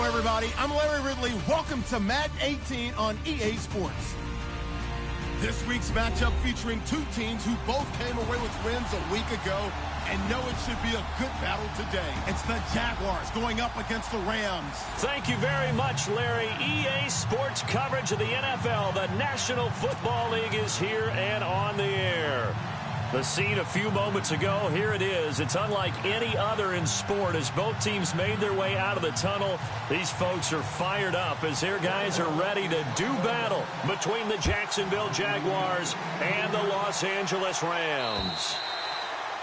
Hello, everybody. I'm Larry Ridley. Welcome to Madden 18 on EA Sports. This week's matchup featuring two teams who both came away with wins a week ago and know it should be a good battle today. It's the Jaguars going up against the Rams. Thank you very much, Larry. EA Sports coverage of the NFL. The National Football League is here and on the air. The scene a few moments ago, here it is. It's unlike any other in sport as both teams made their way out of the tunnel. These folks are fired up as their guys are ready to do battle between the Jacksonville Jaguars and the Los Angeles Rams.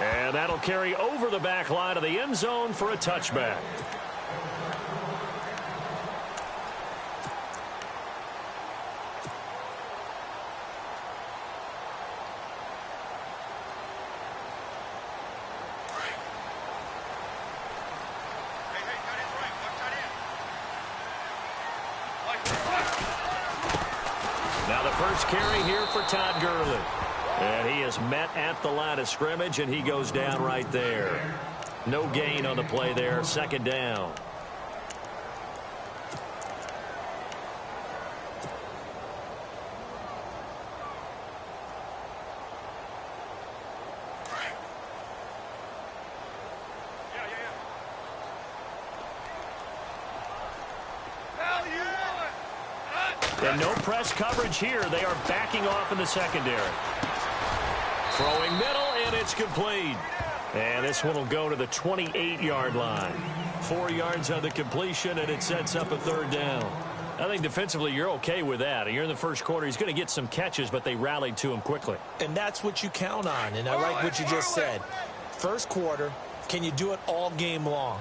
And that'll carry over the back line of the end zone for a touchback. Now the first carry here for Todd Gurley. And he is met at the line of scrimmage, and he goes down right there. No gain on the play there. Second down. And no press coverage here. They are backing off in the secondary. Throwing middle, and it's complete. And this one will go to the 28-yard line. 4 yards on the completion, and it sets up a third down. I think defensively you're okay with that. You're in the first quarter. He's going to get some catches, but they rallied to him quickly. And that's what you count on, and I like what you just said. First quarter, can you do it all game long?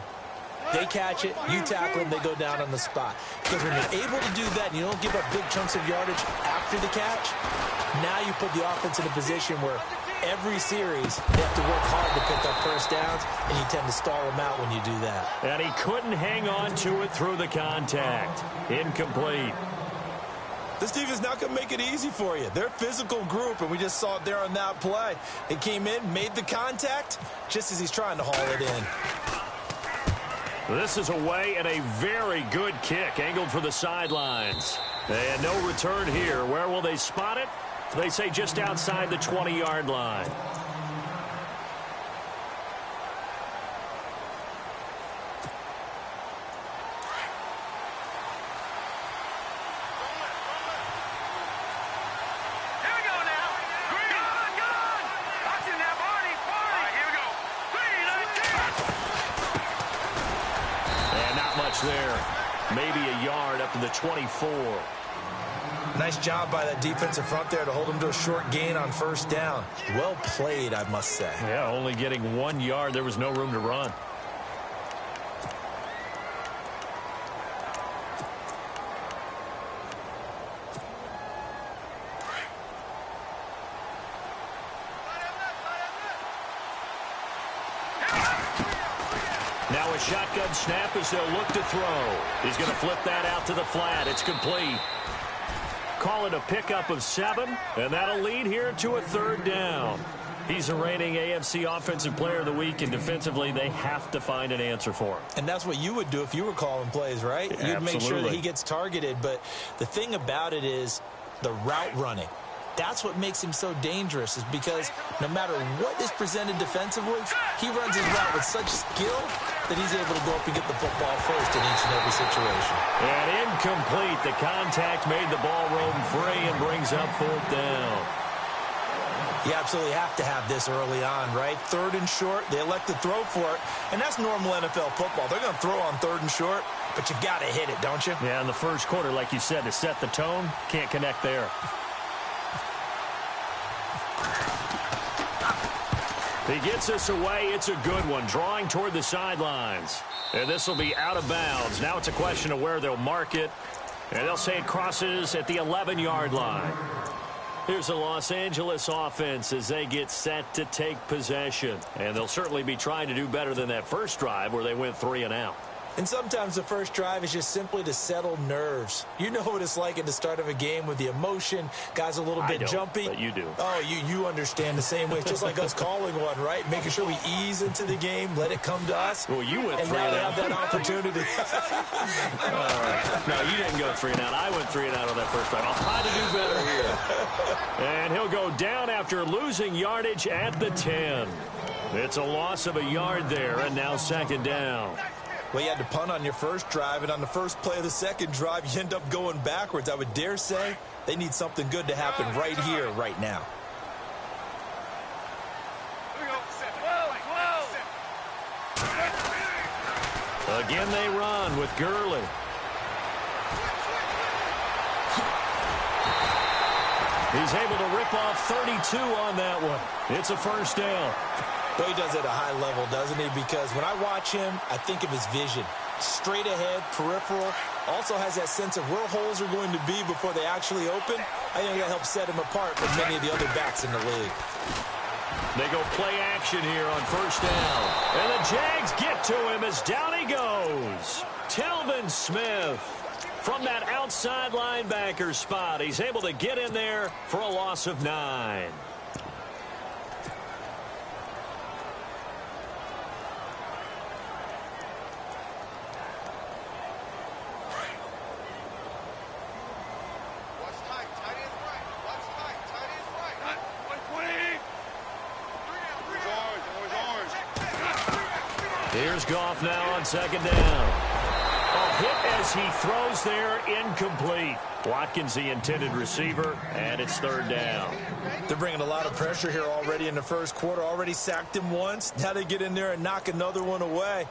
They catch it, you tackle them, they go down on the spot. Because when you're able to do that and you don't give up big chunks of yardage after the catch, now you put the offense in a position where every series they have to work hard to pick up first downs, and you tend to stall them out when you do that. And he couldn't hang on to it through the contact. Incomplete. This defense not going to make it easy for you. They're a physical group, and we just saw it there on that play. They came in, made the contact, just as he's trying to haul it in. This is away and a very good kick angled for the sidelines. And no return here. Where will they spot it? They say just outside the 20-yard line. There, maybe a yard up to the 24. Nice job by that defensive front there to hold him to a short gain on first down. Well played, I must say. Yeah, only getting 1 yard. There was no room to run. Now a shotgun snap as they'll look to throw. He's going to flip that out to the flat. It's complete. Call it a pickup of 7, and that'll lead here to a third down. He's a reigning AFC Offensive Player of the Week, and defensively they have to find an answer for him. And that's what you would do if you were calling plays, right? Yeah, you'd make sure that he gets targeted, but the thing about it is the route running. That's what makes him so dangerous, is because no matter what is presented defensively, he runs his route with such skill that he's able to go up and get the football first in each and every situation. And incomplete. The contact made the ball roam free and brings up fourth down. You absolutely have to have this early on, right? Third and short, they elect to throw for it, and that's normal NFL football. They're going to throw on third and short, but you've got to hit it, don't you? Yeah, in the first quarter, like you said, to set the tone, can't connect there. He gets us away. It's a good one. Drawing toward the sidelines. And this will be out of bounds. Now it's a question of where they'll mark it. And they'll say it crosses at the 11-yard line. Here's the Los Angeles offense as they get set to take possession. And they'll certainly be trying to do better than that first drive where they went 3 and out. And sometimes the first drive is just simply to settle nerves. You know what it's like at the start of a game with the emotion, guys a little bit jumpy. But you do. Oh, you understand the same way. It's just like us calling one, right? Making sure we ease into the game, let it come to us. Well, you went and three now and they out. have that opportunity. No, you didn't go 3 and out. I went 3 and out on that first drive. I'll try to do better here. And he'll go down after losing yardage at the 10. It's a loss of a yard there, and now second down. Well, you had to punt on your first drive, and on the first play of the second drive, you end up going backwards. I would dare say they need something good to happen right here, right now. Again, they run with Gurley. He's able to rip off 32 on that one. It's a first down. Well, he does it at a high level, doesn't he? Because when I watch him, I think of his vision. Straight ahead, peripheral. Also has that sense of where holes are going to be before they actually open. I think that helps set him apart from many of the other backs in the league. They go play action here on first down. And the Jags get to him as down he goes. Telvin Smith from that outside linebacker spot. He's able to get in there for a loss of 9. Here's Goff now on second down. A hit as he throws there, incomplete. Watkins, the intended receiver, and it's third down. They're bringing a lot of pressure here already in the first quarter. Already sacked him once. Now they get in there and knock another one away.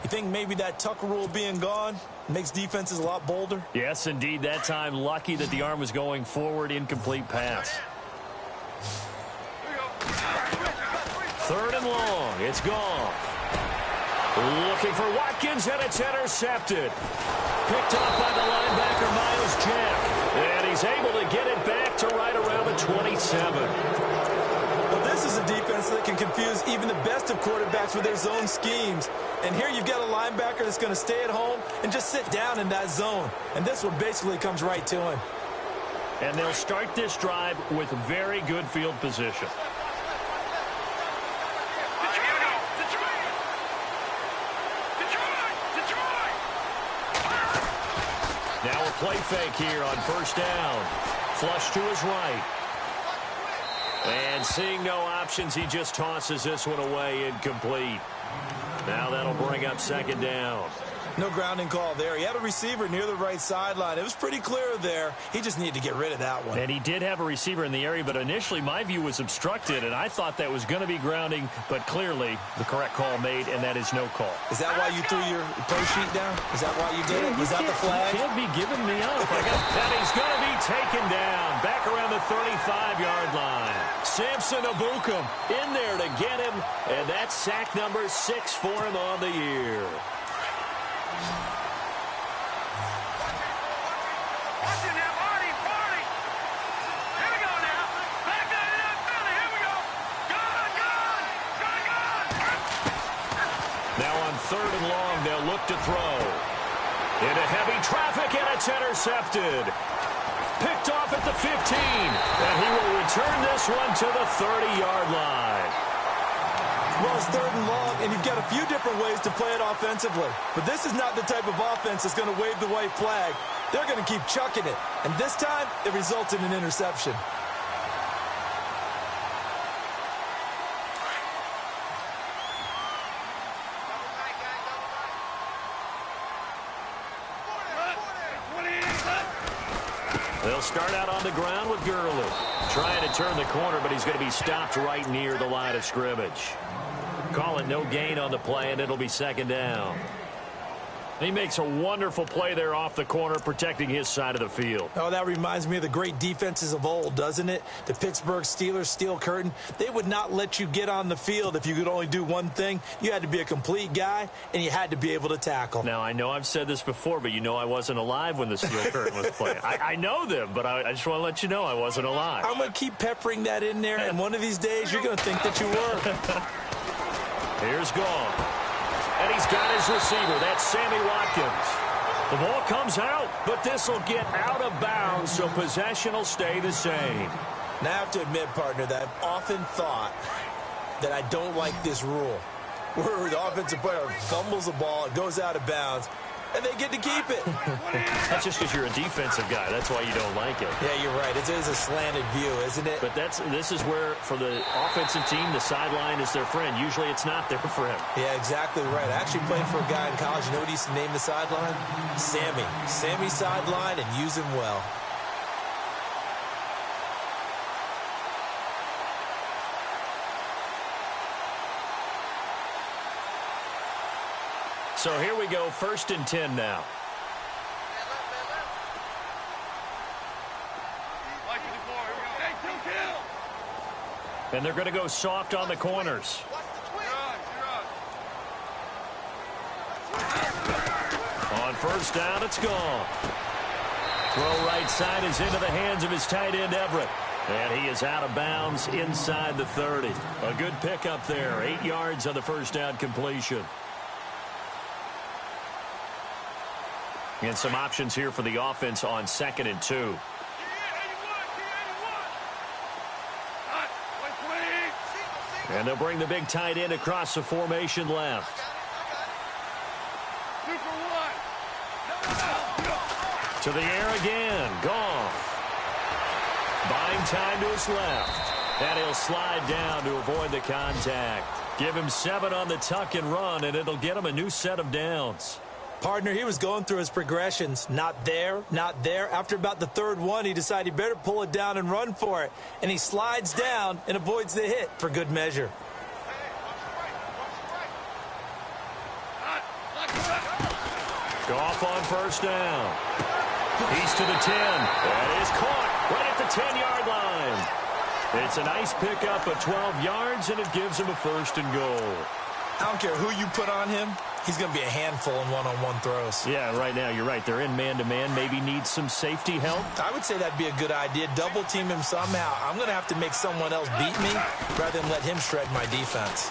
You think maybe that Tucker rule being gone makes defenses a lot bolder? Yes, indeed. That time, lucky that the arm was going forward, incomplete pass. Third and long. It's Goff. Looking for Watkins, and it's intercepted. Picked off by the linebacker, Miles Jack. And he's able to get it back to right around the 27. Well, this is a defense that can confuse even the best of quarterbacks with their zone schemes. And here you've got a linebacker that's going to stay at home and just sit down in that zone. And this one basically comes right to him. And they'll start this drive with very good field position. Now a play fake here on first down. Flush to his right. And seeing no options, he just tosses this one away, incomplete. Now that'll bring up second down. No grounding call there. He had a receiver near the right sideline. It was pretty clear there. He just needed to get rid of that one. And he did have a receiver in the area, but initially my view was obstructed, and I thought that was going to be grounding, but clearly the correct call made, and that is no call. Is that why you threw your play sheet down? Is that why you did it? Was that the flag? You can't be giving me up. And he's going to be taken down back around the 35-yard line. Samson Abukum in there to get him, and that's sack number 6 for him on the year. Now on third and long, they'll look to throw. Into heavy traffic, and it's intercepted. Picked off at the 15, and he will return this one to the 30-yard line. Well, it's third and long, and you've got a few different ways to play it offensively. But this is not the type of offense that's going to wave the white flag. They're going to keep chucking it. And this time, it results in an interception. They'll start out on the ground with Gurley. Trying to turn the corner, but he's going to be stopped right near the line of scrimmage. Call it no gain on the play, and it'll be second down. He makes a wonderful play there off the corner, protecting his side of the field. Oh, that reminds me of the great defenses of old, doesn't it? The Pittsburgh Steelers steel curtain. They would not let you get on the field if you could only do one thing. You had to be a complete guy, and you had to be able to tackle. Now, I know I've said this before, but you know I wasn't alive when the steel curtain was playing. I know them, but I just want to let you know I wasn't alive. I'm going to keep peppering that in there, and one of these days you're going to think that you were. Here's Goff. And he's got his receiver. That's Sammy Watkins. The ball comes out, but this will get out of bounds, so possession will stay the same. Now, I have to admit, partner, that I've often thought that I don't like this rule, where the offensive player fumbles the ball, it goes out of bounds, and they get to keep it. That's just because you're a defensive guy. That's why you don't like it. Yeah, you're right. It is a slanted view, isn't it? But this is where, for the offensive team, the sideline is their friend. Usually it's not there for him. Yeah, exactly right. I actually played for a guy in college. You know what he used to name the sideline? Sammy. Sammy sideline, and use him well. So here we go, 1st and 10 now. And they're going to go soft on the corners. On 1st down, it's gone. Throw right side is into the hands of his tight end, Everett. And he is out of bounds inside the 30. A good pickup there, 8 yards on the 1st down completion. And some options here for the offense on 2nd and 2. And they'll bring the big tight end across the formation left. To the air again. Goff. Buying time to his left. And he'll slide down to avoid the contact. Give him 7 on the tuck and run, and it'll get him a new set of downs. Partner, he was going through his progressions. Not there, not there. After about the 3rd one, he decided he better pull it down and run for it. And he slides down and avoids the hit for good measure. Goff on 1st down. He's to the 10. That is caught right at the 10-yard line. It's a nice pickup of 12 yards, and it gives him a 1st and goal. I don't care who you put on him. He's going to be a handful in one-on-one throws. Yeah, right now, you're right. They're in man-to-man. Maybe needs some safety help. I would say that'd be a good idea. Double team him somehow. I'm going to have to make someone else beat me rather than let him shred my defense.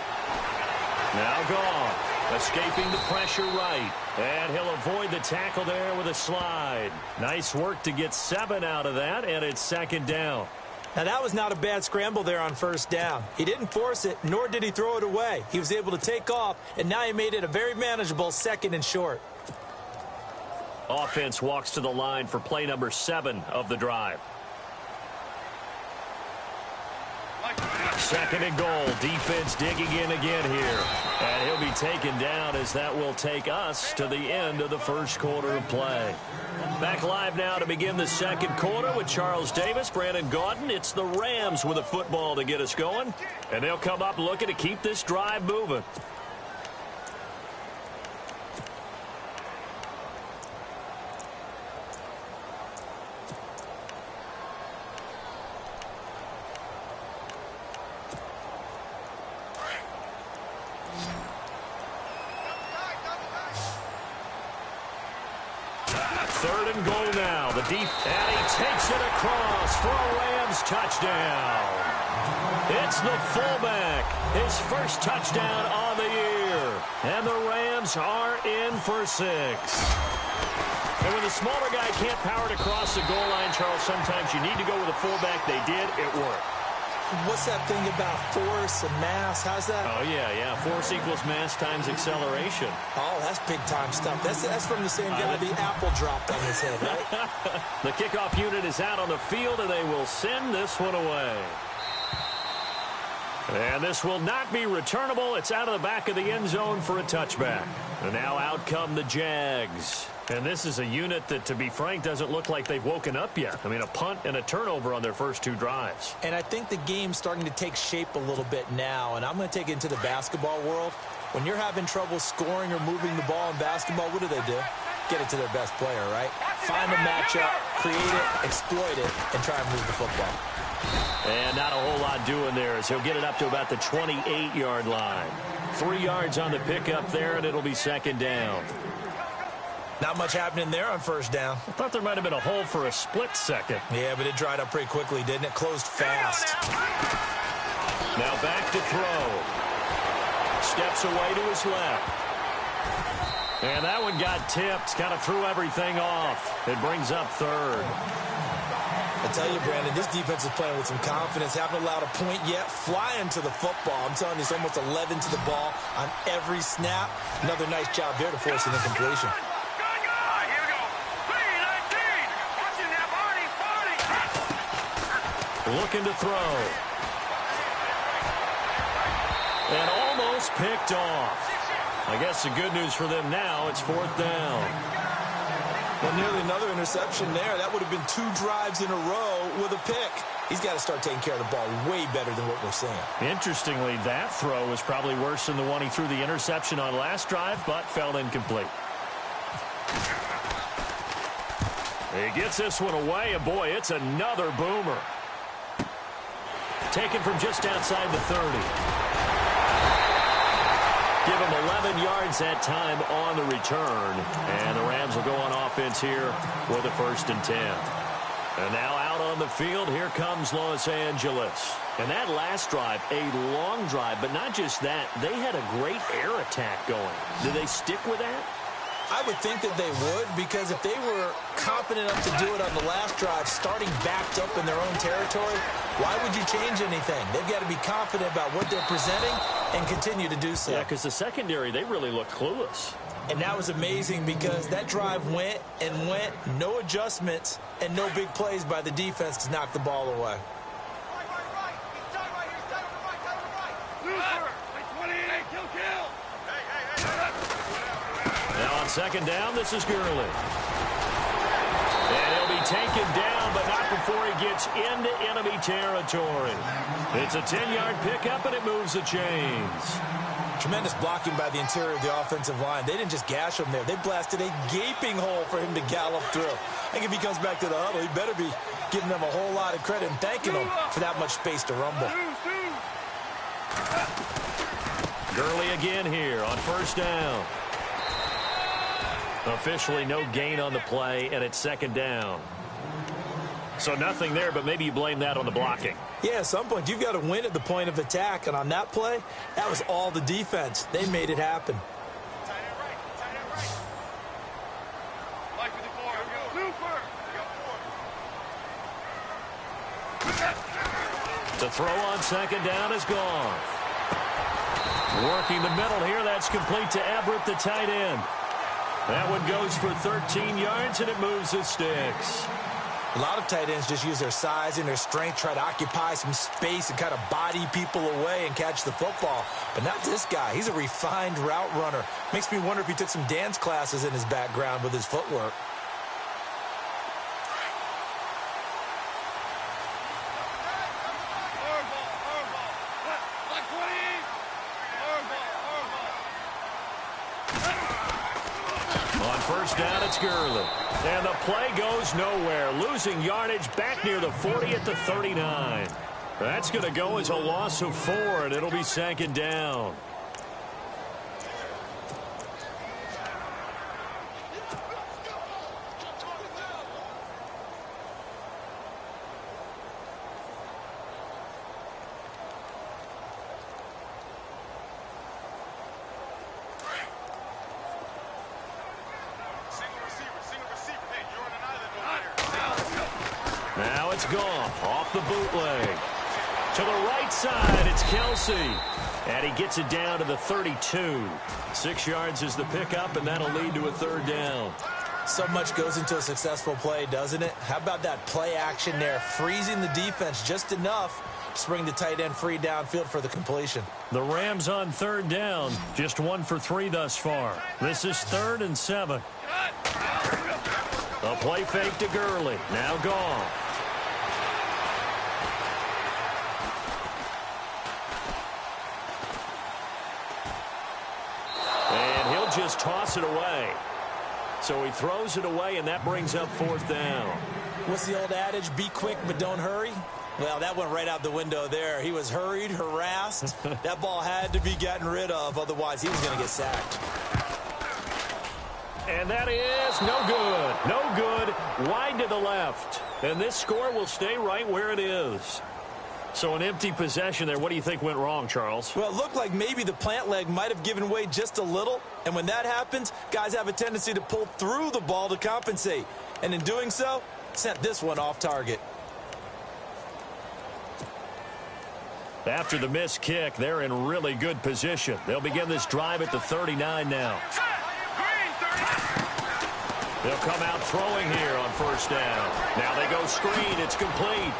Now Goff, escaping the pressure right. And he'll avoid the tackle there with a slide. Nice work to get 7 out of that, and it's 2nd down. Now, that was not a bad scramble there on 1st down. He didn't force it, nor did he throw it away. He was able to take off, and now he made it a very manageable 2nd and short. Offense walks to the line for play number 7 of the drive. 2nd and goal. Defense digging in again here. And he'll be taken down as that will take us to the end of the 1st quarter of play. Back live now to begin the 2nd quarter with Charles Davis, Brandon Gaudin. It's the Rams with a football to get us going. And they'll come up looking to keep this drive moving. And he takes it across for a Rams touchdown. It's the fullback, his 1st touchdown on the year. And the Rams are in for 6. And when the smaller guy can't power it across the goal line, Charles, sometimes you need to go with a fullback. They did. It worked. What's that thing about force and mass? How's that? Oh, yeah. Force equals mass times acceleration. Oh, that's big-time stuff. That's from the same guy the apple dropped on his head, right? The kickoff unit is out on the field, and they will send this one away. And this will not be returnable. It's out of the back of the end zone for a touchback. And now out come the Jags. And this is a unit that, to be frank, doesn't look like they've woken up yet. I mean, a punt and a turnover on their first 2 drives. And I think the game's starting to take shape a little bit now. And I'm going to take it into the basketball world. When you're having trouble scoring or moving the ball in basketball, what do? Get it to their best player, right? Find a matchup, create it, exploit it, and try and move the football. And not a whole lot doing there as he'll get it up to about the 28-yard line. 3 yards on the pickup there, and it'll be 2nd down. Not much happening there on 1st down. I thought there might have been a hole for a split second. Yeah, but it dried up pretty quickly, didn't it? Closed fast. Now back to throw. Steps away to his left. And that one got tipped, kind of threw everything off. It brings up third. I tell you, Brandon, this defense is playing with some confidence. Haven't allowed a point yet. Flying to the football. I'm telling you, it's almost 11 to the ball on every snap. Another nice job there to force an incompletion. Looking to throw. And almost picked off. I guess the good news for them now, it's fourth down. Well, nearly another interception there. That would have been 2 drives in a row with a pick. He's got to start taking care of the ball way better than what we're seeing. Interestingly, that throw was probably worse than the one he threw the interception on last drive, but fell incomplete. He gets this one away, and boy, it's another boomer. Taken from just outside the 30. Give him 11 yards that time on the return. And the Rams will go on offense here with a 1st and 10. And now out on the field, here comes Los Angeles. And that last drive, a long drive, but not just that. They had a great air attack going. Do they stick with that? I would think that they would, because if they were confident enough to do it on the last drive, starting backed up in their own territory, why would you change anything? They've got to be confident about what they're presenting and continue to do so. Yeah, because the secondary, they really look clueless. And that was amazing because that drive went and went, no adjustments, and no big plays by the defense to knock the ball away. Now on 2nd down, this is Gurley. And he'll be taken down, but not before he gets into enemy territory. It's a 10-yard pickup, and it moves the chains. Tremendous blocking by the interior of the offensive line. They didn't just gash him there. They blasted a gaping hole for him to gallop through. I think if he comes back to the huddle, he better be giving them a whole lot of credit and thanking them for that much space to rumble. Gurley again here on 1st down. Officially no gain on the play, and it's 2nd down. So nothing there, but maybe you blame that on the blocking. Yeah, at some point, you've got to win at the point of attack. And on that play, that was all the defense. They made it happen. The throw on 2nd down is gone. Working the middle here, that's complete to Everett, the tight end. That one goes for 13 yards, and it moves the sticks. A lot of tight ends just use their size and their strength, try to occupy some space and kind of body people away and catch the football. But not this guy. He's a refined route runner. Makes me wonder if he took some dance classes in his background with his footwork. On 1st down, it's Gurley. And the play goes nowhere. Losing yardage back near the 40 at the 39. That's going to go as a loss of 4, and it'll be 2nd down. Now it's Goff off the bootleg. To the right side, it's Kelsey. And he gets it down to the 32. 6 yards is the pickup, and that'll lead to a 3rd down. So much goes into a successful play, doesn't it? How about that play action there? Freezing the defense just enough to bring the tight end free downfield for the completion. The Rams on 3rd down. Just 1 for 3 thus far. This is 3rd and 7. A play fake to Gurley. Now Goff. And he'll just toss it away. So he throws it away, and that brings up 4th down. What's the old adage? Be quick, but don't hurry. Well, that went right out the window there. He was hurried, harassed. That ball had to be gotten rid of, otherwise he was going to get sacked. And that is no good. No good. Wide to the left. And this score will stay right where it is. So an empty possession there. What do you think went wrong, Charles? Well, it looked like maybe the plant leg might have given way just a little. And when that happens, guys have a tendency to pull through the ball to compensate. And in doing so, sent this one off target. After the missed kick, they're in really good position. They'll begin this drive at the 39 now. They'll come out throwing here on first down. Now they go screen. It's complete.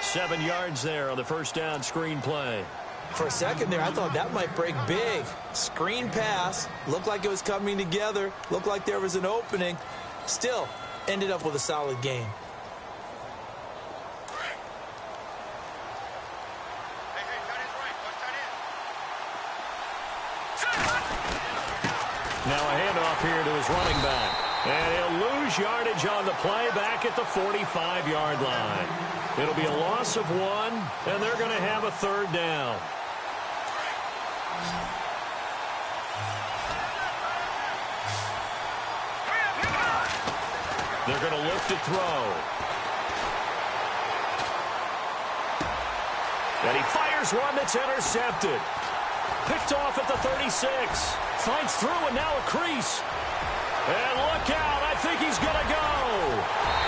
7 yards there on the first down screen play. For a second there, I thought that might break big. Screen pass. Looked like it was coming together. Looked like there was an opening. Still, ended up with a solid game. Now a handoff here to his running back. And he'll lose yardage on the play back at the 45-yard line. It'll be a loss of 1, and they're going to have a third down. They're going to look to throw. And he fires one that's intercepted. Picked off at the 36. Finds through and now a crease. And look out. I think he's going to go.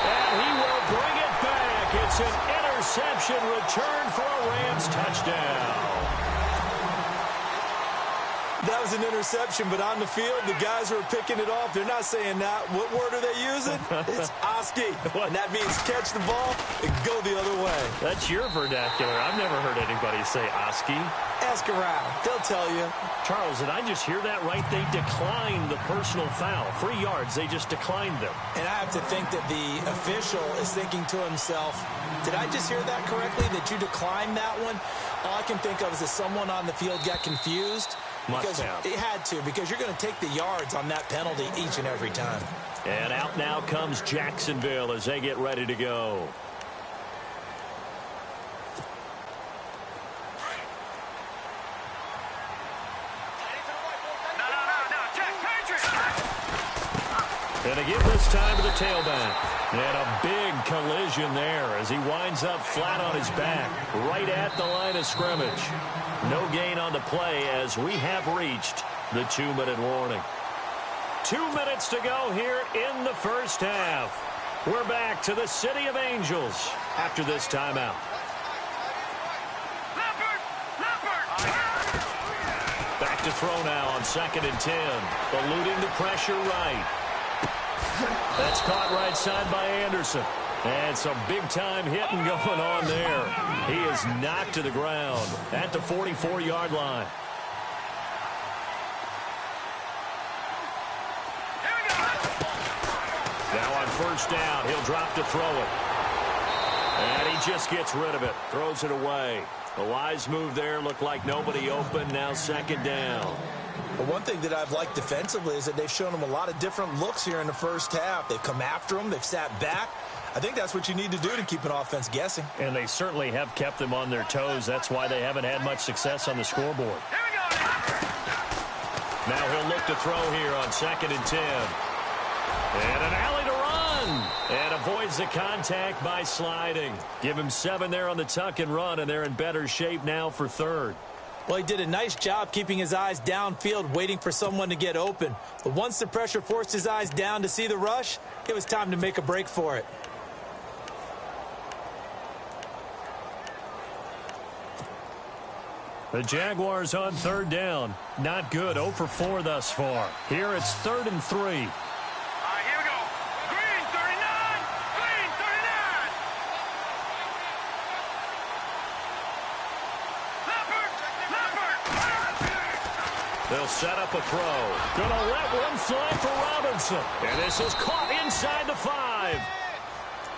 And he will bring it back. It's an interception return for a Rams touchdown. That was an interception, but on the field, the guys who are picking it off, they're not saying that. What word are they using? It's Oski. And that means catch the ball and go the other way. That's your vernacular. I've never heard anybody say Oski. Ask around. They'll tell you. Charles, did I just hear that right? They declined the personal foul. 3 yards, they just declined them. And I have to think that the official is thinking to himself, did I just hear that correctly, that you declined that one? All I can think of is that someone on the field got confused. Because it had to, because you're going to take the yards on that penalty each and every time. And out now comes Jacksonville as they get ready to go. And again this time to the tailback. And a big collision there as he winds up flat on his back right at the line of scrimmage. No gain on the play as we have reached the 2-minute warning. 2 minutes to go here in the first half. We're back to the City of Angels after this timeout. Back to throw now on 2nd and 10. Eluding the pressure right. That's caught right side by Anderson. And some big-time hitting going on there. He is knocked to the ground at the 44-yard line. Now on first down, he'll drop to throw it. And he just gets rid of it, throws it away. A wise move there, looked like nobody open, now 2nd down. But one thing that I've liked defensively is that they've shown him a lot of different looks here in the first half. They've come after him, they've sat back. I think that's what you need to do to keep an offense guessing. And they certainly have kept them on their toes. That's why they haven't had much success on the scoreboard. Now he'll look to throw here on 2nd and 10. And an alley to run. And avoids the contact by sliding. Give him 7 there on the tuck and run, and they're in better shape now for 3rd. Well, he did a nice job keeping his eyes downfield, waiting for someone to get open. But once the pressure forced his eyes down to see the rush, it was time to make a break for it. The Jaguars on 3rd down. Not good. 0 for 4 thus far. Here it's 3rd and 3. Here we go. Green 39. Green 39. They'll set up a throw. Gonna let one fly for Robinson. And this is caught inside the 5.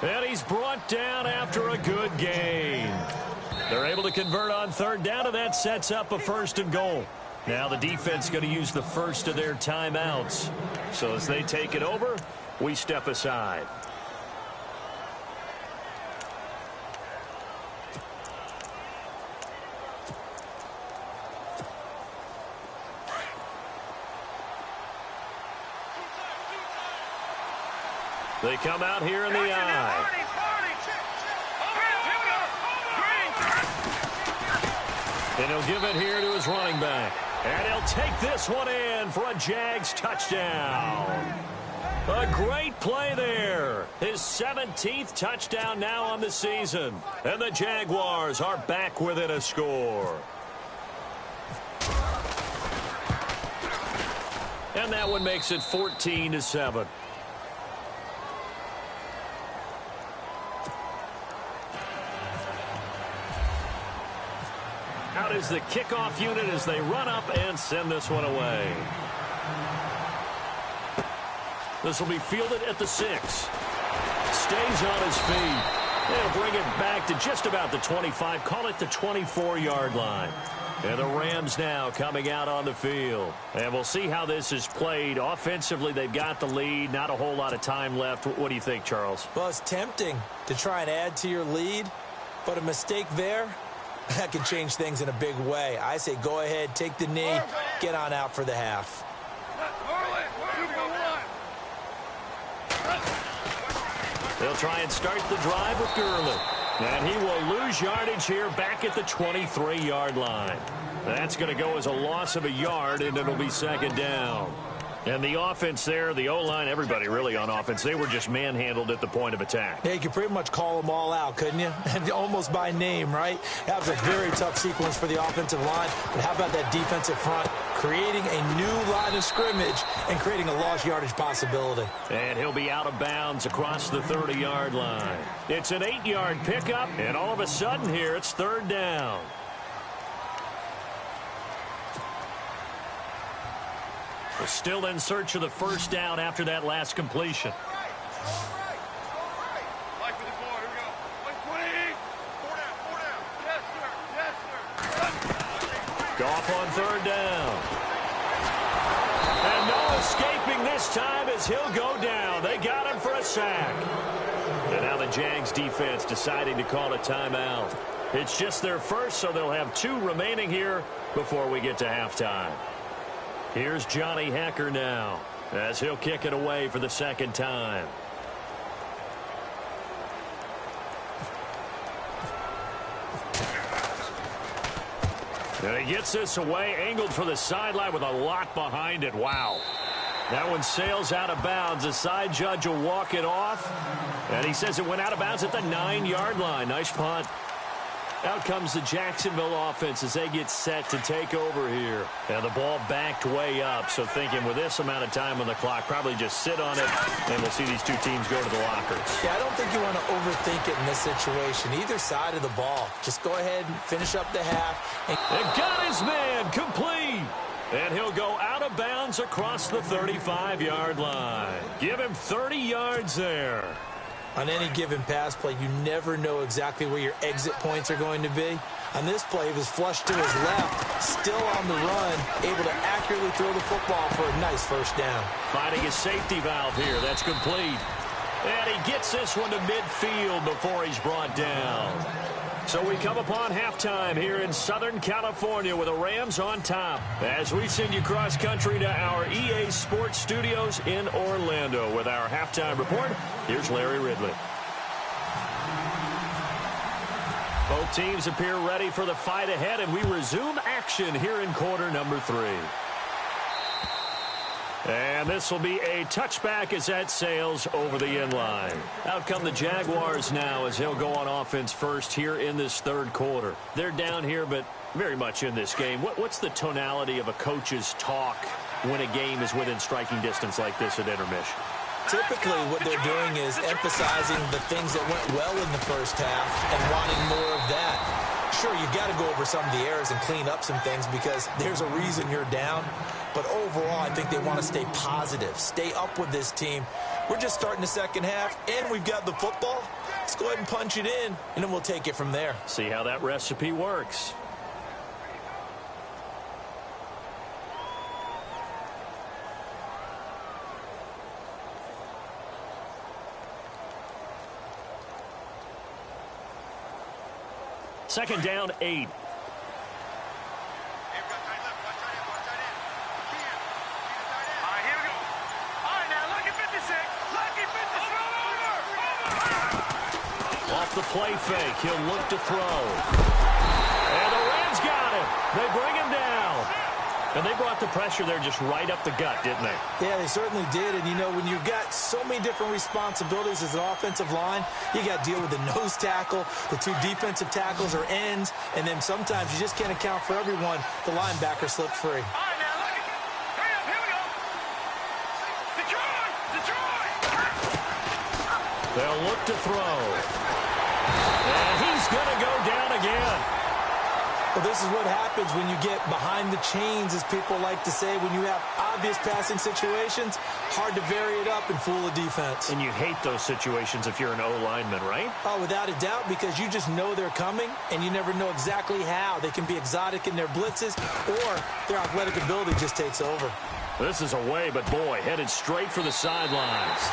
And he's brought down after a good gain. They're able to convert on 3rd down, and that sets up a 1st and goal. Now the defense going to use the first of their timeouts. So as they take it over, we step aside. They come out here in the eye. And he'll give it here to his running back. And he'll take this one in for a Jags touchdown. A great play there. His 17th touchdown now on the season. And the Jaguars are back within a score. And that one makes it 14-7. Out is the kickoff unit as they run up and send this one away. This will be fielded at the 6. Stays on his feet. They'll bring it back to just about the 25. Call it the 24-yard line. And the Rams now coming out on the field. And we'll see how this is played. Offensively, they've got the lead. Not a whole lot of time left. What do you think, Charles? Well, it's tempting to try and add to your lead, but a mistake there, that can change things in a big way. I say go ahead, take the knee, get on out for the half. They'll try and start the drive with Gurley. And he will lose yardage here back at the 23-yard line. That's going to go as a loss of a yard, and it'll be second down. And the offense there, the O-line, everybody really on offense, they were just manhandled at the point of attack. Yeah, you could pretty much call them all out, couldn't you? Almost by name, right? That was a very tough sequence for the offensive line. But how about that defensive front creating a new line of scrimmage and creating a lost yardage possibility? And he'll be out of bounds across the 30-yard line. It's an 8-yard pickup, and all of a sudden here it's third down. We're still in search of the first down after that last completion. Goff on third down. And no escaping this time as he'll go down. They got him for a sack. And now the Jags defense deciding to call a timeout. It's just their first, so they'll have 2 remaining here before we get to halftime. Here's Johnny Hekker now as he'll kick it away for the second time. And he gets this away, angled for the sideline with a lot behind it. Wow. That one sails out of bounds. The side judge will walk it off. And he says it went out of bounds at the 9-yard line. Nice punt. Out comes the Jacksonville offense as they get set to take over here. And the ball backed way up, so thinking with this amount of time on the clock, probably just sit on it, and we'll see these 2 teams go to the lockers. Yeah, I don't think you want to overthink it in this situation. Either side of the ball. Just go ahead and finish up the half. And got his man complete. And he'll go out of bounds across the 35-yard line. Give him 30 yards there. On any given pass play, you never know exactly where your exit points are going to be. On this play, he was flushed to his left, still on the run, able to accurately throw the football for a nice first down. Finding a safety valve here. That's complete. And he gets this one to midfield before he's brought down. So we come upon halftime here in Southern California with the Rams on top as we send you cross-country to our EA Sports Studios in Orlando with our halftime report. Here's Larry Ridley. Both teams appear ready for the fight ahead, and we resume action here in quarter number 3. And this will be a touchback as that sails over the end line. Out come the Jaguars now as he'll go on offense first here in this third quarter. They're down here, but very much in this game. What's the tonality of a coach's talk when a game is within striking distance like this at intermission? Typically, what they're doing is emphasizing the things that went well in the first half and wanting more of that. Sure, you've got to go over some of the errors and clean up some things because there's a reason you're down. But overall, I think they want to stay positive, stay up with this team. We're just starting the second half, and we've got the football. Let's go ahead and punch it in, and then we'll take it from there. See how that recipe works. Second down, 8. Off the play fake, he'll look to throw. And the Rams got him. They bring him down. And they brought the pressure there just right up the gut, didn't they? Yeah, they certainly did. And, you know, when you've got so many different responsibilities as an offensive line, you got to deal with the nose tackle, the two defensive tackles or ends, and then sometimes you just can't account for everyone. The linebacker slipped free. All right, now, look. Hurry up, here we go. Detroit! Detroit! They'll look to throw. And he's going to go down again. Well, this is what happens when you get behind the chains, as people like to say. When you have obvious passing situations, hard to vary it up and fool a defense. And you hate those situations if you're an O-lineman, right? Oh, without a doubt, because you just know they're coming, and you never know exactly how. They can be exotic in their blitzes, or their athletic ability just takes over. This is away, but boy, headed straight for the sidelines.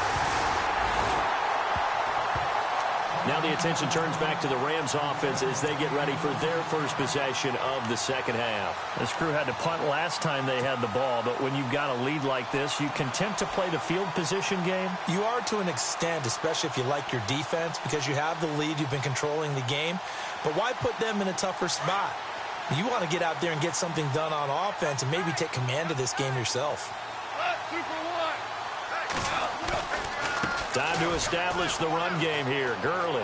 Now the attention turns back to the Rams offense as they get ready for their first possession of the second half. This crew had to punt last time they had the ball, but when you've got a lead like this, you content to play the field position game? You are to an extent, especially if you like your defense, because you have the lead, you've been controlling the game. But why put them in a tougher spot? You want to get out there and get something done on offense and maybe take command of this game yourself. 2 for 1. Time to establish the run game here. Gurley.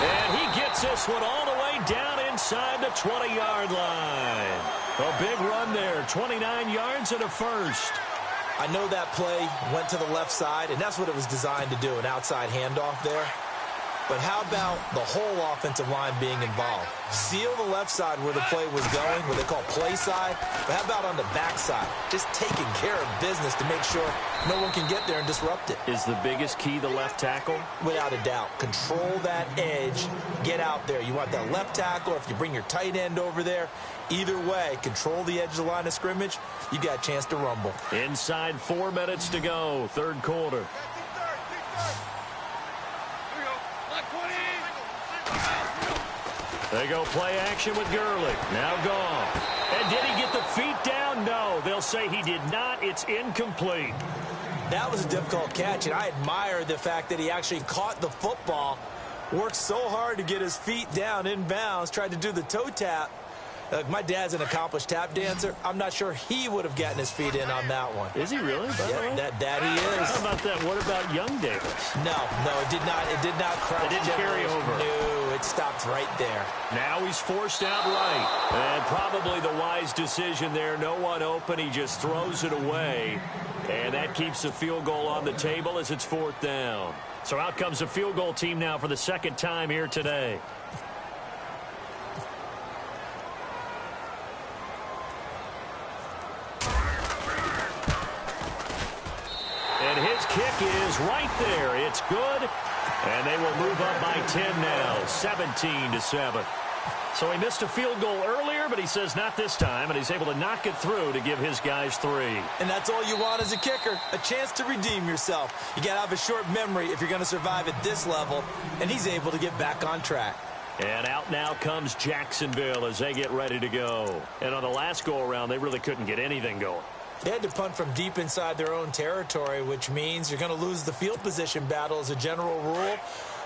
And he gets this one all the way down inside the 20-yard line. A big run there, 29 yards and a first. I know that play went to the left side, and that's what it was designed to do, an outside handoff there. But how about the whole offensive line being involved? Seal the left side where the play was going, what they call play side. But how about on the back side? Just taking care of business to make sure no one can get there and disrupt it. Is the biggest key the left tackle? Without a doubt. Control that edge. Get out there. You want that left tackle, or if you bring your tight end over there, either way, control the edge of the line of scrimmage. You got a chance to rumble. Inside 4 minutes to go, third quarter. They go play action with Gurley. Now gone. And did he get the feet down? No. They'll say he did not. It's incomplete. That was a difficult catch, and I admire the fact that he actually caught the football, worked so hard to get his feet down inbounds, tried to do the toe tap. My dad's an accomplished tap dancer. I'm not sure he would have gotten his feet in on that one. Is he really? Yeah, that he is. How about that? What about young Davis? No, it did not. It did not crush. It didn't carry over. No, it stopped right there. Now he's forced out right. And probably the wise decision there. No one open. He just throws it away. And that keeps the field goal on the table as it's 4th down. So out comes the field goal team now for the second time here today. And his kick is right there. It's good. And they will move up by 10 now, 17-7. So he missed a field goal earlier, but he says not this time, and he's able to knock it through to give his guys 3. And that's all you want as a kicker, a chance to redeem yourself. You got to have a short memory if you're going to survive at this level, and he's able to get back on track. And out now comes Jacksonville as they get ready to go. And on the last go-around, they really couldn't get anything going. They had to punt from deep inside their own territory, which means you're going to lose the field position battle as a general rule.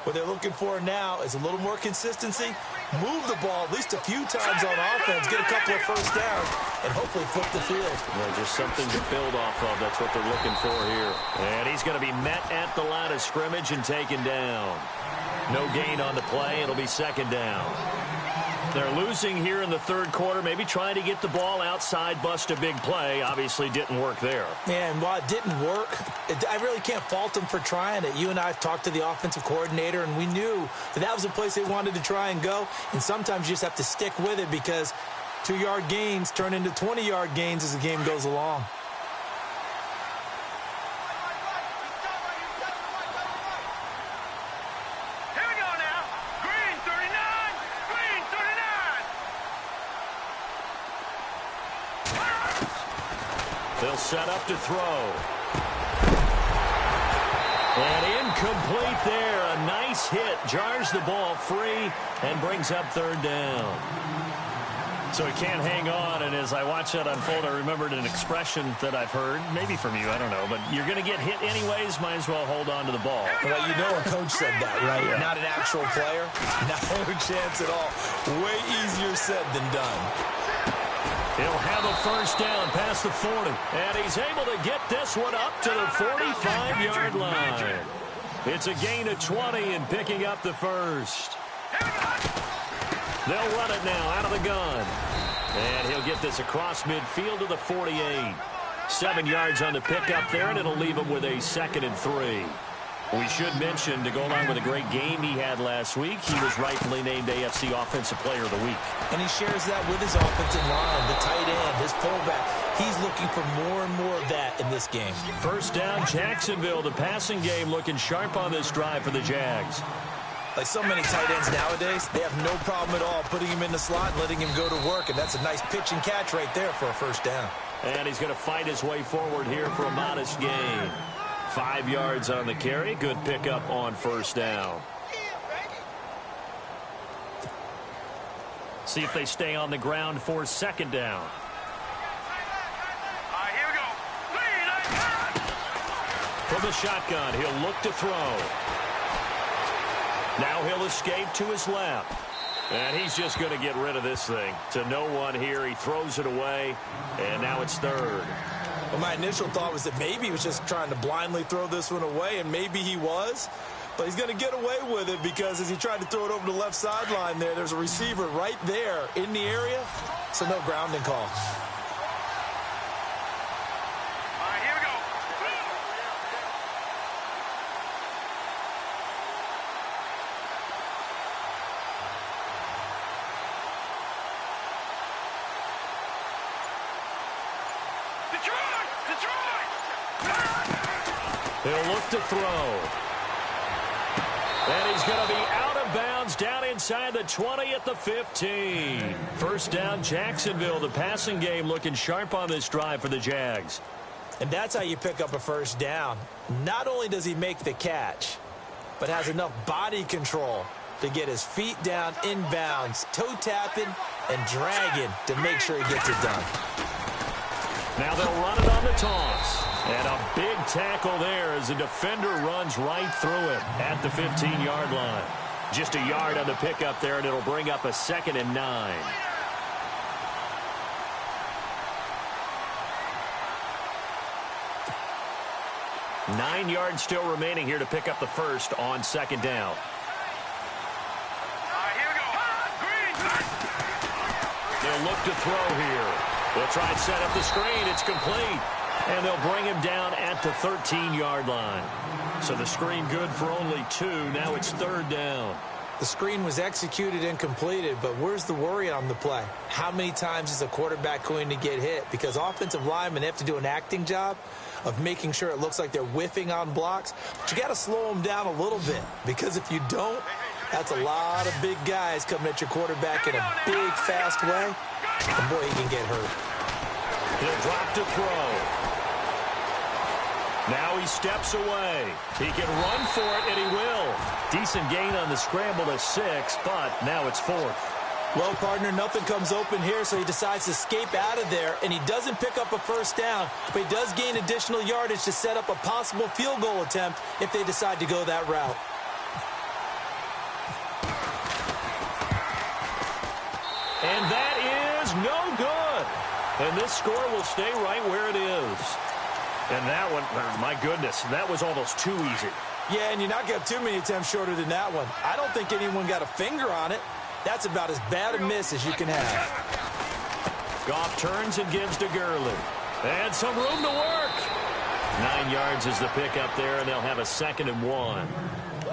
What they're looking for now is a little more consistency, move the ball at least a few times on offense, get a couple of first downs, and hopefully flip the field. Well, just something to build off of. That's what they're looking for here. And he's going to be met at the line of scrimmage and taken down. No gain on the play. It'll be 2nd down. They're losing here in the third quarter, maybe trying to get the ball outside, bust a big play. Obviously didn't work there. Yeah, and while it didn't work, I really can't fault them for trying it. You and I have talked to the offensive coordinator, and we knew that was a place they wanted to try and go. And sometimes you just have to stick with it because 2-yard gains turn into 20-yard gains as the game goes along. They'll set up to throw. And incomplete there. A nice hit. Jars the ball free and brings up 3rd down. So he can't hang on, and as I watch that unfold, I remembered an expression that I've heard, maybe from you, I don't know, but you're going to get hit anyways, might as well hold on to the ball. Well, you know a coach said that, right? Yeah. Not an actual player. No chance at all. Way easier said than done. He'll have a first down past the 40, and he's able to get this one up to the 45-yard line. It's a gain of 20 and picking up the first. They'll run it now out of the gun. And he'll get this across midfield to the 48. 7 yards on the pickup there, and it'll leave him with a 2nd and 3. We should mention, to go along with a great game he had last week, he was rightfully named AFC Offensive Player of the Week. And he shares that with his offensive line, the tight end, his fullback. He's looking for more and more of that in this game. First down, Jacksonville. The passing game looking sharp on this drive for the Jags. Like so many tight ends nowadays, they have no problem at all putting him in the slot and letting him go to work. And that's a nice pitch and catch right there for a first down. And he's going to fight his way forward here for a modest gain. 5 yards on the carry. Good pickup on first down. See if they stay on the ground for 2nd down. Here we go. From the shotgun, he'll look to throw. Now he'll escape to his left. And he's just going to get rid of this thing. To no one here. He throws it away. And now it's 3rd. Well, my initial thought was that maybe he was just trying to blindly throw this one away, and maybe he was. But he's going to get away with it because as he tried to throw it over the left sideline there's a receiver right there in the area. So no grounding call. Here we go. He'll look to throw. And he's going to be out of bounds down inside the 20 at the 15. First down, Jacksonville. The passing game looking sharp on this drive for the Jags. And that's how you pick up a first down. Not only does he make the catch, but has enough body control to get his feet down inbounds, toe tapping and dragging to make sure he gets it done. Now they'll run it on the toss. And a big tackle there as the defender runs right through it at the 15-yard line. Just a yard on the pickup there, and it'll bring up a 2nd and 9. Nine yards still remaining here to pick up the first on 2nd down. Here we go. They'll look to throw here. They'll try and set up the screen. It's complete. And they'll bring him down at the 13-yard line. So the screen good for only 2. Now it's 3rd down. The screen was executed and completed, but where's the worry on the play? How many times is a quarterback going to get hit? Because offensive linemen have to do an acting job of making sure it looks like they're whiffing on blocks. But you got to slow them down a little bit, because if you don't, that's a lot of big guys coming at your quarterback in a big, fast way. And boy, he can get hurt. He'll drop to throw. Now he steps away. He can run for it, and he will. Decent gain on the scramble to 6, but now it's 4th. Well, partner, nothing comes open here, so he decides to escape out of there, and he doesn't pick up a first down, but he does gain additional yardage to set up a possible field goal attempt if they decide to go that route. And that is no good. And this score will stay right where it is. And that one, my goodness, that was almost too easy. Yeah, and you're not going to have too many attempts shorter than that one. I don't think anyone got a finger on it. That's about as bad a miss as you can have. Goff turns and gives to Gurley. And some room to work. 9 yards is the pickup there, and they'll have a 2nd and 1.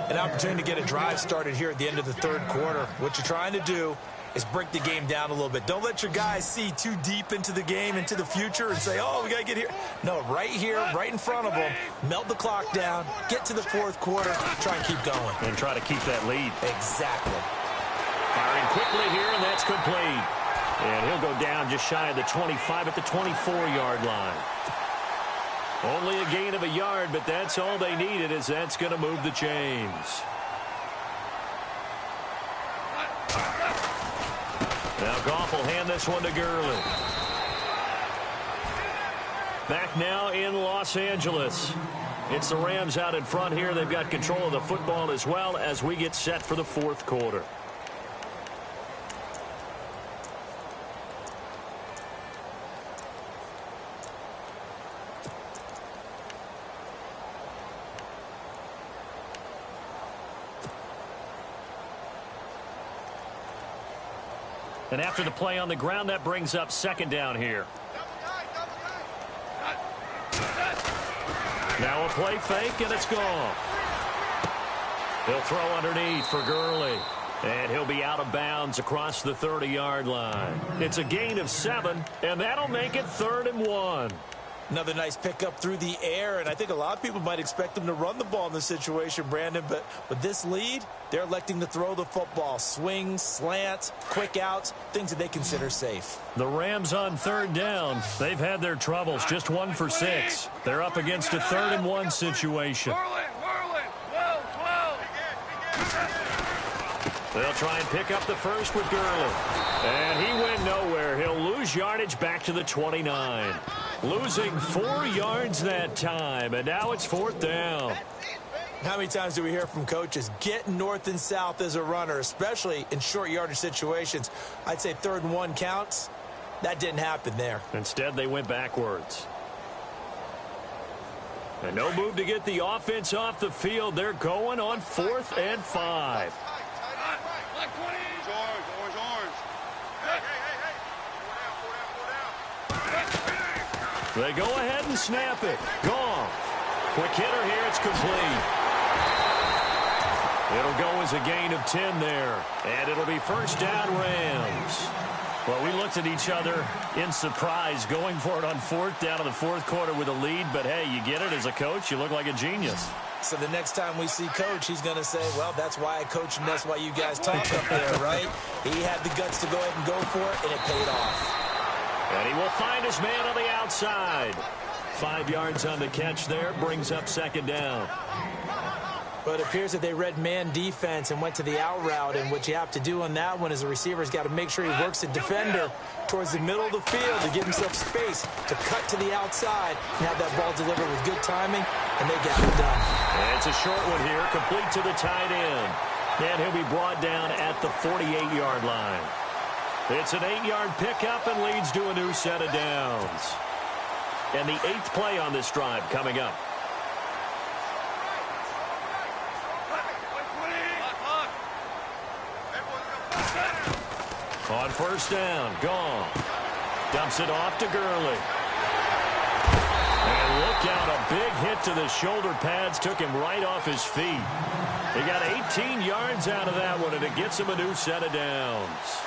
An opportunity to get a drive started here at the end of the 3rd quarter. What you're trying to do is break the game down a little bit. Don't let your guys see too deep into the game, into the future, and say, oh, we got to get here. No, right here, right in front of them, melt the clock down, get to the 4th quarter, try and keep going. And try to keep that lead. Exactly. Firing quickly here, and that's complete. And he'll go down just shy of the 25 at the 24-yard line. Only a gain of a yard, but that's all they needed, as that's going to move the chains. Now Goff will hand this one to Gurley. Back now in Los Angeles. It's the Rams out in front here. They've got control of the football as well as we get set for the fourth quarter. And after the play on the ground, that brings up second down here. Now a play fake, and it's gone. He'll throw underneath for Gurley. And he'll be out of bounds across the 30-yard line. It's a gain of 7, and that'll make it 3rd and 1. Another nice pickup through the air, and I think a lot of people might expect them to run the ball in this situation, Brandon, but with this lead, they're electing to throw the football. Swings, slants, quick outs, things that they consider safe. The Rams on 3rd down. They've had their troubles, just 1 for 6. They're up against a 3rd and 1 situation. They'll try and pick up the first with Gurley. And he went nowhere. He'll lose yardage back to the 29. Losing 4 yards that time, and now it's 4th down. How many times do we hear from coaches, get north and south as a runner, especially in short yardage situations? I'd say 3rd and 1 counts. That didn't happen there. Instead, they went backwards. And no move to get the offense off the field. They're going on 4th and 5. They go ahead and snap it. Gone. Quick hitter here. It's complete. It'll go as a gain of 10 there. And it'll be 1st down Rams. Well, we looked at each other in surprise going for it on 4th down in the 4th quarter with a lead. But, hey, you get it as a coach. You look like a genius. So the next time we see Coach, he's going to say, well, that's why I coach and that's why you guys talk up there, right? He had the guts to go ahead and go for it, and it paid off. And he will find his man on the outside. 5 yards on the catch there. Brings up 2nd down. But it appears that they read man defense and went to the out route. And what you have to do on that one is the receiver's got to make sure he works the defender towards the middle of the field to give himself space to cut to the outside and have that ball delivered with good timing. And they got it done. And it's a short one here, complete to the tight end. And he'll be brought down at the 48-yard line. It's an 8-yard pickup and leads to a new set of downs. And the 8th play on this drive coming up. On 1st down, gone. Dumps it off to Gurley. And look out, a big hit to the shoulder pads took him right off his feet. He got 18 yards out of that one, and it gets him a new set of downs.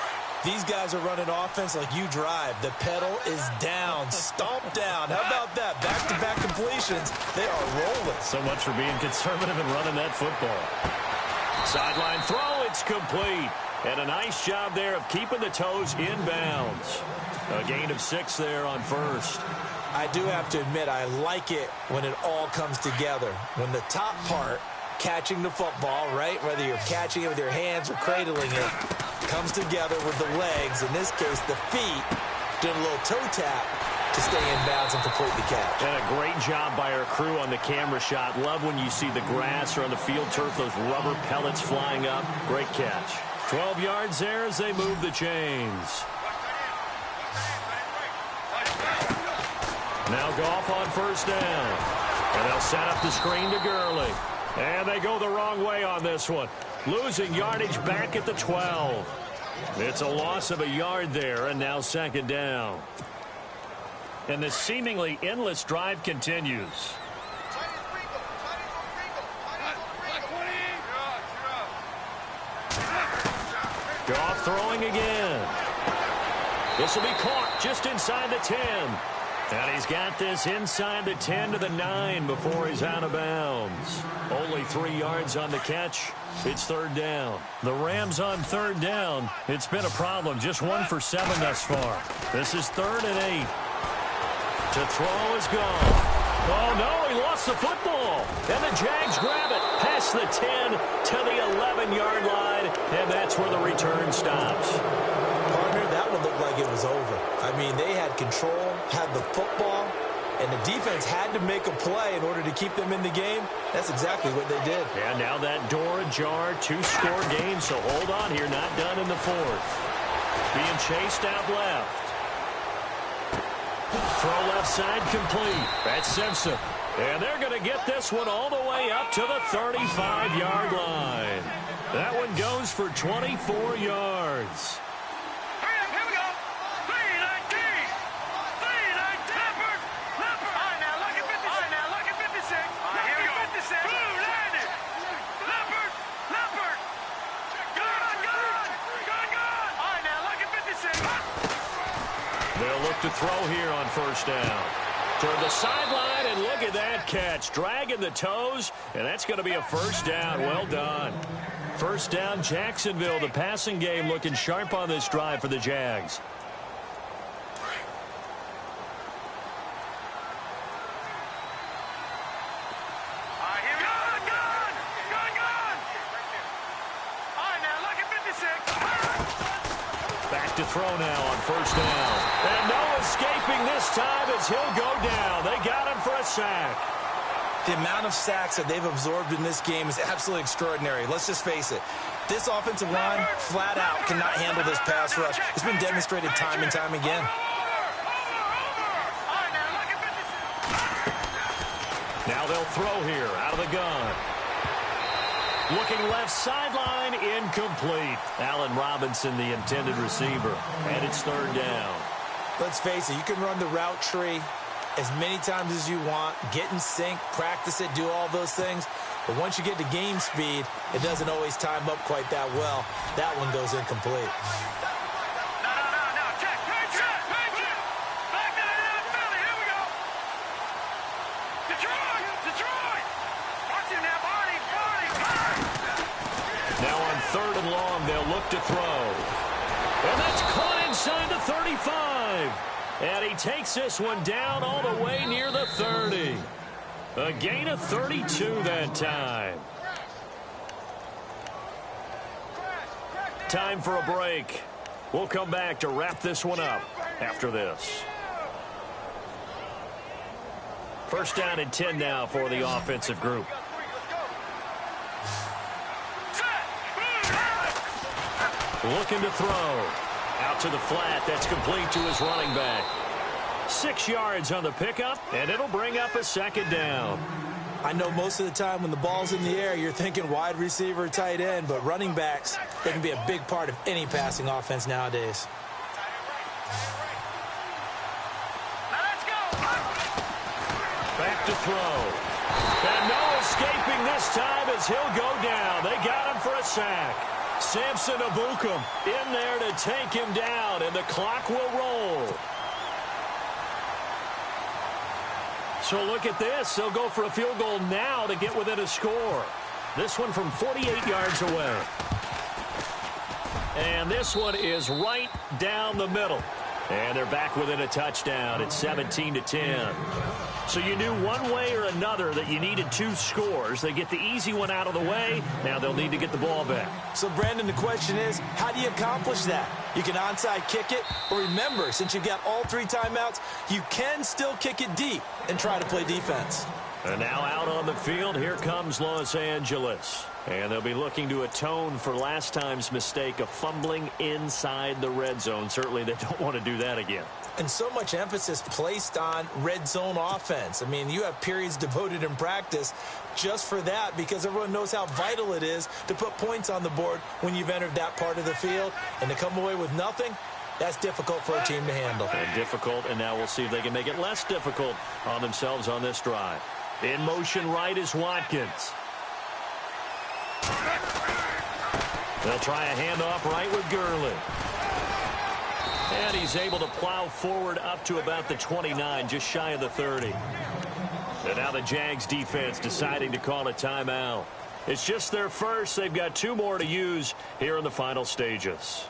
These guys are running offense like you drive. The pedal is down, stomped down. How about that? Back-to-back completions. They are rolling. So much for being conservative and running that football. Sideline throw, it's complete. And a nice job there of keeping the toes in bounds. A gain of 6 there on 1st. I do have to admit, I like it when it all comes together. When the top part, catching the football, right, whether you're catching it with your hands or cradling it, comes together with the legs, in this case the feet, doing a little toe tap to stay in bounds and complete the catch. And a great job by our crew on the camera shot. Love when you see the grass or on the field turf, those rubber pellets flying up. Great catch. 12 yards there as they move the chains. Now Goff on 1st down. And they'll set up the screen to Gurley. And they go the wrong way on this one. Losing yardage back at the 12. It's a loss of a yard there, and now 2nd down. And the seemingly endless drive continues. Goff throwing again. This will be caught just inside the 10. And he's got this inside the 10 to the 9 before he's out of bounds. Only 3 yards on the catch. It's 3rd down. The Rams on 3rd down. It's been a problem. Just 1 for 7 thus far. This is 3rd and 8. To throw is gone. Oh, no, he lost the football. And the Jags grab it past the 10 to the 11-yard line. And that's where the return stops. Partner, that one looked like it was over. I mean, they had control, had the football, and the defense had to make a play in order to keep them in the game. That's exactly what they did. And now that door ajar, 2-score game, so hold on here, not done in the fourth. Being chased out left. Throw left side complete. That's Simpson. And they're going to get this one all the way up to the 35-yard line. That one goes for 24 yards. Here we go. 319. 319. Leopard. All right, now, look at 56. All right, now, look at 56. All right, here we go. 56. Blue landed. Leopard. Leopard. Gun. All right, now, look at 56. They'll look to throw here on first down. Toward the sideline, and look at that catch. Dragging the toes, and that's going to be a first down. Well done. First down, Jacksonville. The passing game looking sharp on this drive for the Jags. Back to throw now on first down. And no escaping this time as he'll go down. They got him for a sack. The amount of sacks that they've absorbed in this game is absolutely extraordinary. Let's just face it. This offensive line, flat out, cannot handle this pass rush. It's been demonstrated time and time again. Now they'll throw here out of the gun. Looking left sideline, incomplete. Allen Robinson, the intended receiver. And it's third down. Let's face it, you can run the route tree as many times as you want, get in sync, practice it, do all those things. But once you get to game speed, it doesn't always time up quite that well. That one goes incomplete. No. Check. Back to the Philly. Here we go. Detroit. Watch him now, Barney. Now on third and long, they'll look to throw. And that's caught inside the 35. And he takes this one down all the way near the 30. A gain of 32 that time. Time for a break. We'll come back to wrap this one up after this. First down and 10 now for the offensive group. Looking to throw. Out to the flat. That's complete to his running back. 6 yards on the pickup, and it'll bring up a second down. I know most of the time when the ball's in the air, you're thinking wide receiver, tight end, but running backs, they can be a big part of any passing offense nowadays. Back to throw. And no escaping this time as he'll go down. They got him for a sack. Samson Abukum in there to take him down, and the clock will roll. So look at this. They'll go for a field goal now to get within a score. This one from 48 yards away. And this one is right down the middle. And they're back within a touchdown. It's 17-10. So you knew one way or another that you needed 2 scores. They get the easy one out of the way. Now they'll need to get the ball back. So, Brandon, the question is, how do you accomplish that? You can onside kick it, or remember, since you've got all 3 timeouts, you can still kick it deep and try to play defense. And now out on the field, here comes Los Angeles. And they'll be looking to atone for last time's mistake of fumbling inside the red zone. Certainly they don't want to do that again. And so much emphasis placed on red zone offense. I mean, you have periods devoted in practice just for that because everyone knows how vital it is to put points on the board when you've entered that part of the field. And to come away with nothing, that's difficult for a team to handle. And difficult, and now we'll see if they can make it less difficult on themselves on this drive. In motion right is Watkins. They'll try a handoff right with Gurley. And he's able to plow forward up to about the 29, just shy of the 30. And now the Jags defense deciding to call a timeout. It's just their first. They've got 2 more to use here in the final stages.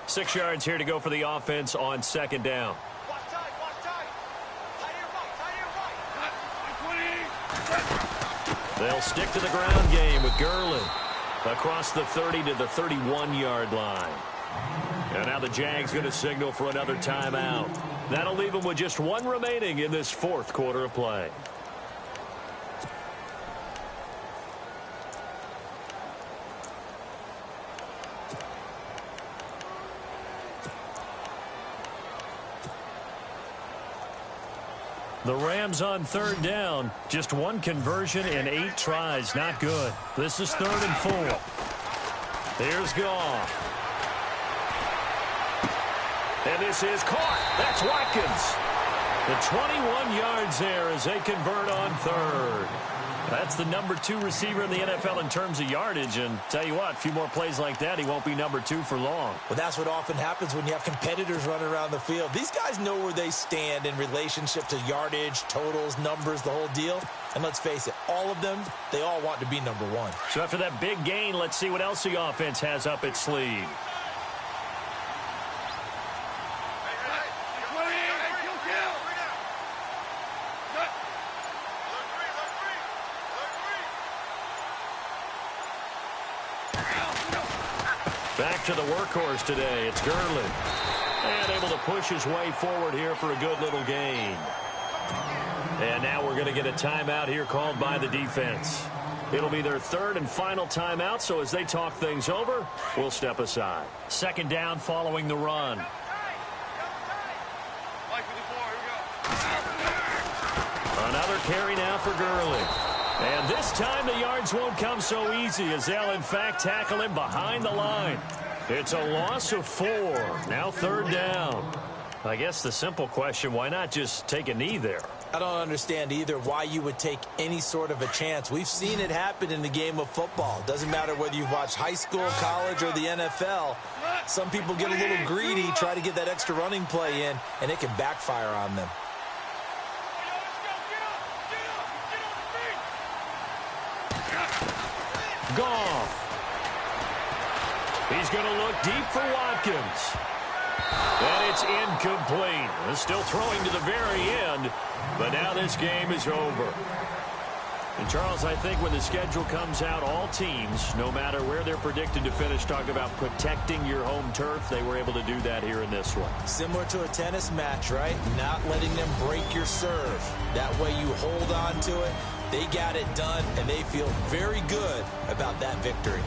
Six yards here to go for the offense on second down. They'll stick to the ground game with Gurley across the 30 to the 31-yard line. And now the Jags going to signal for another timeout. That'll leave them with just one remaining in this fourth quarter of play. The Rams on third down. Just one conversion in 8 tries. Not good. This is 3rd and 4. Here's Goff. And this is caught. That's Watkins. The 21 yards there as they convert on 3rd. That's the number 2 receiver in the NFL in terms of yardage. And tell you what, a few more plays like that, he won't be number 2 for long. Well, that's what often happens when you have competitors running around the field. These guys know where they stand in relationship to yardage, totals, numbers, the whole deal. And let's face it, all of them, they all want to be number 1. So after that big gain, let's see what else the offense has up its sleeve. Back to the workhorse today. It's Gurley. And able to push his way forward here for a good little gain. And now we're going to get a timeout here called by the defense. It'll be their 3rd and final timeout, so as they talk things over, we'll step aside. 2nd down following the run. Another carry now for Gurley. And this time the yards won't come so easy as they'll, in fact, tackle him behind the line. It's a loss of 4. Now 3rd down. I guess the simple question, why not just take a knee there? I don't understand either why you would take any sort of a chance. We've seen it happen in the game of football. Doesn't matter whether you've watched high school, college, or the NFL. Some people get a little greedy, try to get that extra running play in, and it can backfire on them. Goff. He's going to look deep for Watkins. And it's incomplete. They're still throwing to the very end, but now this game is over. And, Charles, I think when the schedule comes out, all teams, no matter where they're predicted to finish, talk about protecting your home turf. They were able to do that here in this one. Similar to a tennis match, right? Not letting them break your serve. That way you hold on to it. They got it done, and they feel very good about that victory.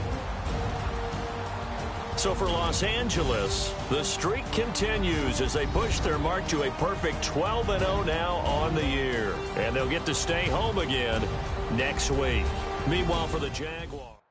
So for Los Angeles, the streak continues as they push their mark to a perfect 12-0 now on the year. And they'll get to stay home again next week. Meanwhile, for the Jaguars.